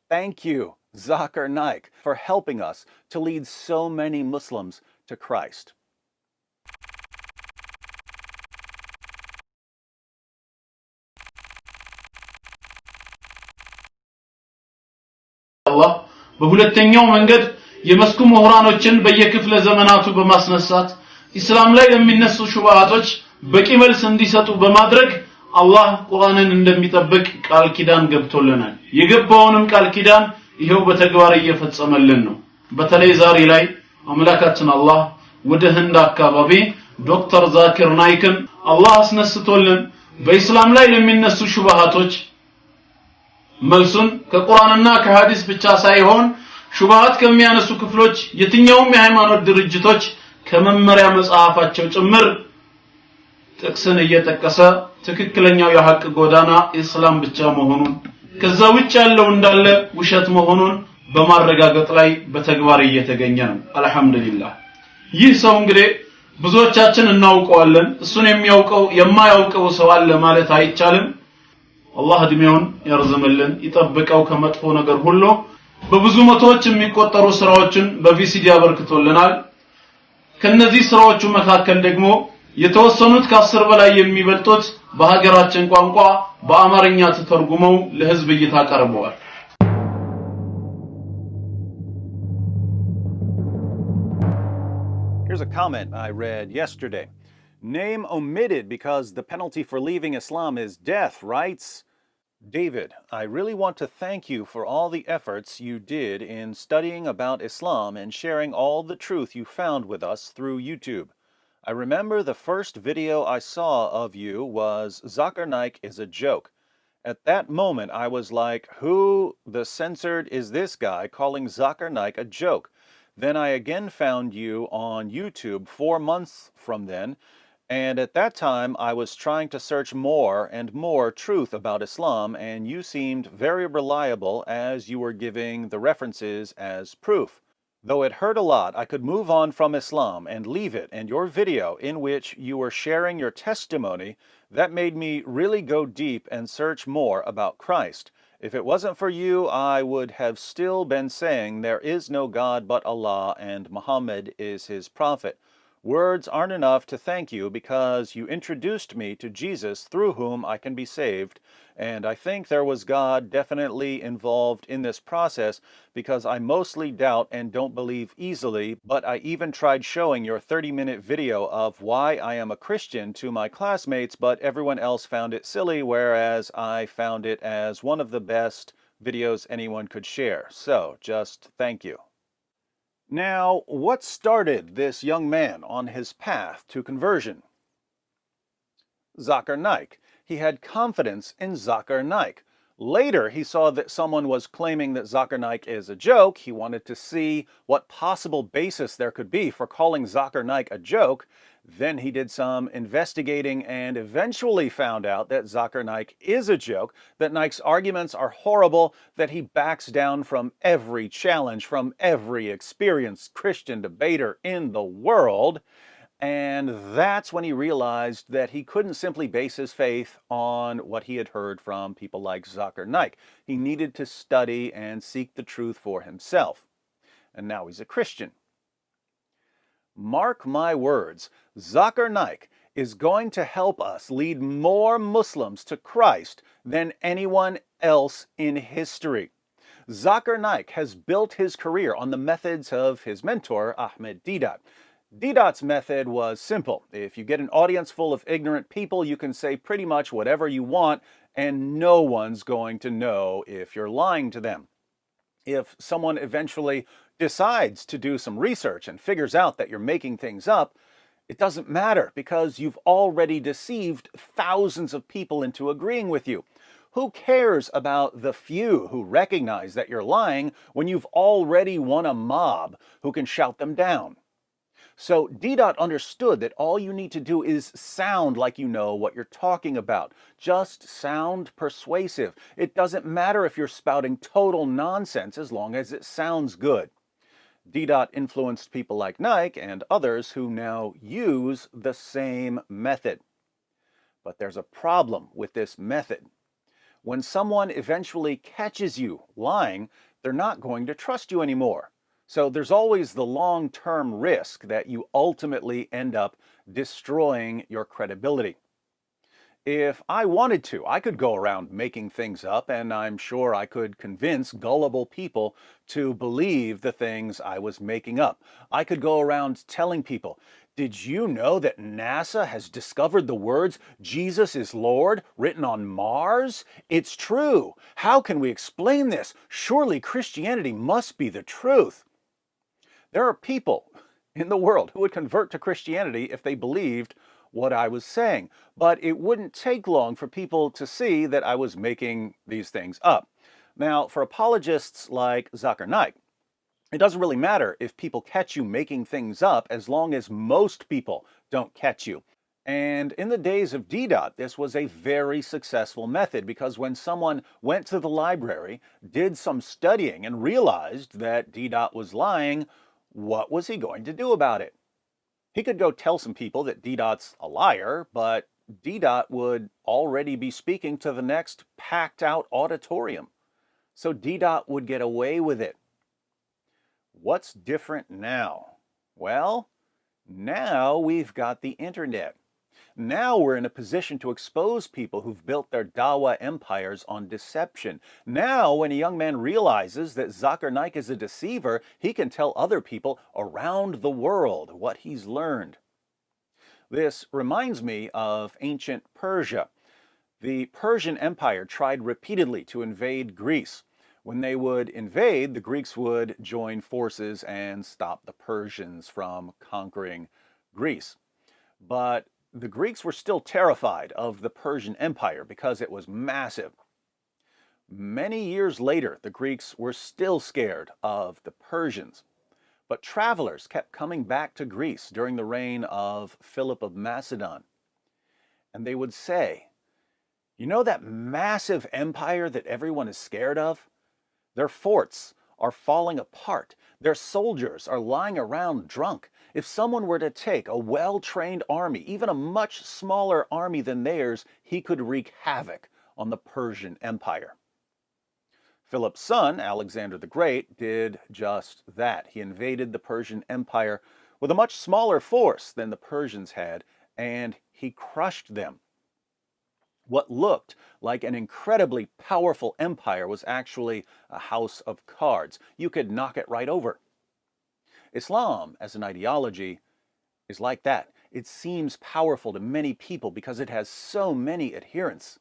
thank you, Zakir Naik, for helping us to lead so many Muslims to Christ. አላህ በሁለተኛው መንገድ የመስኩ ምሁራኖችን በየክፍለ ዘመናቱ በማስነሳት ኢስላም ላይ ለሚነሱ ሹብሃቶች በቂ መልስ እንዲሰጡ በማድረግ አላህ ቁርአንን እንደሚጠብቅ ቃል ኪዳን ገብቶልናል። የገባውንም ቃል ኪዳን ይሄው በተግባር እየፈጸመልን ነው። በተለይ ዛሬ ላይ አምላካችን አላህ ወደ ህንድ አካባቢ ዶክተር ዛኪር ናይክን አላህ አስነስቶልን በኢስላም ላይ ለሚነሱ ሹብሃቶች መልሱን ከቁርአንና ከሐዲስ ብቻ ሳይሆን ሹብሃት ከሚያነሱ ክፍሎች የትኛውም የሃይማኖት ድርጅቶች ከመመሪያ መጽሐፋቸው ጭምር ጥቅስን እየጠቀሰ ትክክለኛው የሐቅ ጎዳና ኢስላም ብቻ መሆኑን ከዛ ውጭ ያለው እንዳለ ውሸት መሆኑን በማረጋገጥ ላይ በተግባር እየተገኘ ነው። አልহামዱሊላህ። ይህ ሰው እንግዲህ ብዙዎቻችን እናውቀዋለን። እሱን የሚያውቀው የማያውቀው ሰው አለ ማለት አይቻልም። አላህ እድሜውን ያርዝምልን ይጠብቀው ከመጥፎ ነገር ሁሉ። በብዙ መቶዎች የሚቆጠሩ ስራዎችን በቪሲዲ አበርክቶልናል። ከነዚህ ስራዎቹ መካከል ደግሞ የተወሰኑት ከ10 በላይ የሚበልጡት በሀገራችን ቋንቋ በአማርኛ ተተርጉመው ለህዝብ እይታ ቀርበዋል። Here's a comment I read yesterday. Name omitted because the penalty for leaving Islam is death, writes David. I really want to thank you for all the efforts you did in studying about Islam and sharing all the truth you found with us through YouTube. I remember the first video I saw of you was Zakir Naik is a joke. At that moment I was like, who the censored is this guy calling Zakir Naik a joke? Then I again found you on YouTube 4 months from then, and at that time I was trying to search more and more truth about Islam, and you seemed very reliable as you were giving the references as proof. Though it hurt a lot, I could move on from Islam and leave it, and your video in which you were sharing your testimony, that made me really go deep and search more about Christ. If it wasn't for you, I would have still been saying there is no God but Allah and Muhammad is his prophet. Words aren't enough to thank you because you introduced me to Jesus through whom I can be saved, and I think there was God definitely involved in this process because I mostly doubt and don't believe easily, but I even tried showing your 30-minute video of why I am a Christian to my classmates, but everyone else found it silly, whereas I found it as one of the best videos anyone could share. So, just thank you. Now, what started this young man on his path to conversion? Zakir Naik. He had confidence in Zakir Naik. Later, he saw that someone was claiming that Zakir Naik is a joke. He wanted to see what possible basis there could be for calling Zakir Naik a joke. Then he did some investigating and eventually found out that Zakir Naik is a joke, that Naik's arguments are horrible, that he backs down from every challenge from every experienced Christian debater in the world. And that's when he realized that he couldn't simply base his faith on what he had heard from people like Zakir Naik. He needed to study and seek the truth for himself. And now he's a Christian. Mark my words, Zakir Naik is going to help us lead more Muslims to Christ than anyone else in history. Zakir Naik has built his career on the methods of his mentor, Ahmed Deedat. Deedat's method was simple. If you get an audience full of ignorant people, you can say pretty much whatever you want, and no one's going to know if you're lying to them. If someone eventually decides to do some research and figures out that you're making things up, it doesn't matter because you've already deceived thousands of people into agreeing with you. Who cares about the few who recognize that you're lying when you've already won a mob who can shout them down? So Deedat understood that all you need to do is sound like you know what you're talking about. Just sound persuasive. It doesn't matter if you're spouting total nonsense as long as it sounds good. Deedat influenced people like Naik and others who now use the same method. But there's a problem with this method. When someone eventually catches you lying, they're not going to trust you anymore. So there's always the long-term risk that you ultimately end up destroying your credibility. If I wanted to, I could go around making things up, and I'm sure I could convince gullible people to believe the things I was making up. I could go around telling people, did you know that NASA has discovered the words, Jesus is Lord, written on Mars? It's true. How can we explain this? Surely Christianity must be the truth. There are people in the world who would convert to Christianity if they believed what I was saying, but it wouldn't take long for people to see that I was making these things up. Now, for apologists like Zakir Naik, it doesn't really matter if people catch you making things up as long as most people don't catch you. And in the days of DDOT, this was a very successful method because when someone went to the library, did some studying, and realized that DDOT was lying, what was he going to do about it? He could go tell some people that DDOT's a liar, but DDOT would already be speaking to the next packed out auditorium. So DDOT would get away with it. What's different now? Well, now we've got the internet. Now we're in a position to expose people who've built their Dawa empires on deception. Now, when a young man realizes that Zakir Naik is a deceiver, he can tell other people around the world what he's learned. This reminds me of ancient Persia. The Persian Empire tried repeatedly to invade Greece. When they would invade, the Greeks would join forces and stop the Persians from conquering Greece. But the Greeks were still terrified of the Persian Empire because it was massive. Many years later, the Greeks were still scared of the Persians. But travelers kept coming back to Greece during the reign of Philip of Macedon. And they would say, you know that massive empire that everyone is scared of? Their forts are falling apart. Their soldiers are lying around drunk. If someone were to take a well-trained army, even a much smaller army than theirs, he could wreak havoc on the Persian Empire. Philip's son, Alexander the Great, did just that. He invaded the Persian Empire with a much smaller force than the Persians had, and he crushed them. What looked like an incredibly powerful empire was actually a house of cards. You could knock it right over. Islam, as an ideology, is like that. It seems powerful to many people because it has so many adherents.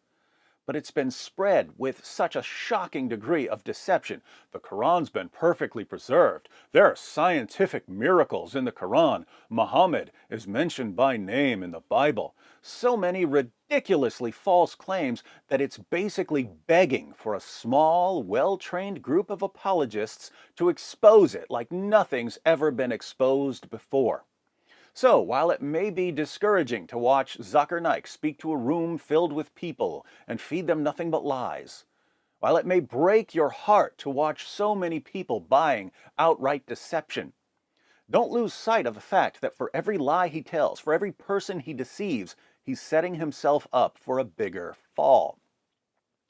But it's been spread with such a shocking degree of deception. The Quran's been perfectly preserved. There are scientific miracles in the Quran. Muhammad is mentioned by name in the Bible. So many ridiculously false claims that it's basically begging for a small, well-trained group of apologists to expose it like nothing's ever been exposed before. So, while it may be discouraging to watch Zakir Naik speak to a room filled with people and feed them nothing but lies, while it may break your heart to watch so many people buying outright deception, don't lose sight of the fact that for every lie he tells, for every person he deceives, he's setting himself up for a bigger fall.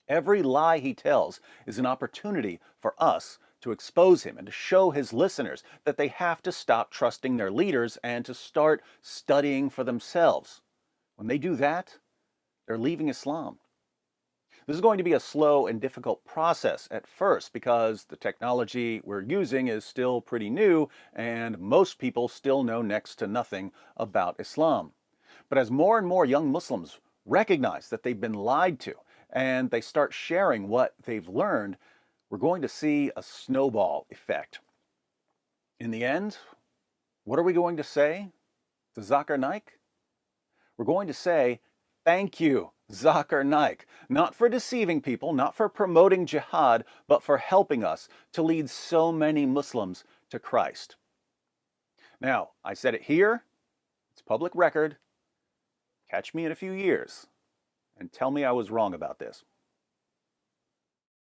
Every lie he tells is an opportunity for us to expose him and to show his listeners that they have to stop trusting their leaders and to start studying for themselves. When they do that, they're leaving Islam. This is going to be a slow and difficult process at first because the technology we're using is still pretty new and most people still know next to nothing about Islam. But as more and more young Muslims recognize that they've been lied to and they start sharing what they've learned, we're going to see a snowball effect. In the end, what are we going to say to Zakir Naik? We're going to say, thank you, Zakir Naik, not for deceiving people, not for promoting jihad, but for helping us to lead so many Muslims to Christ. Now, I said it here, it's public record. Catch me in a few years and tell me I was wrong about this.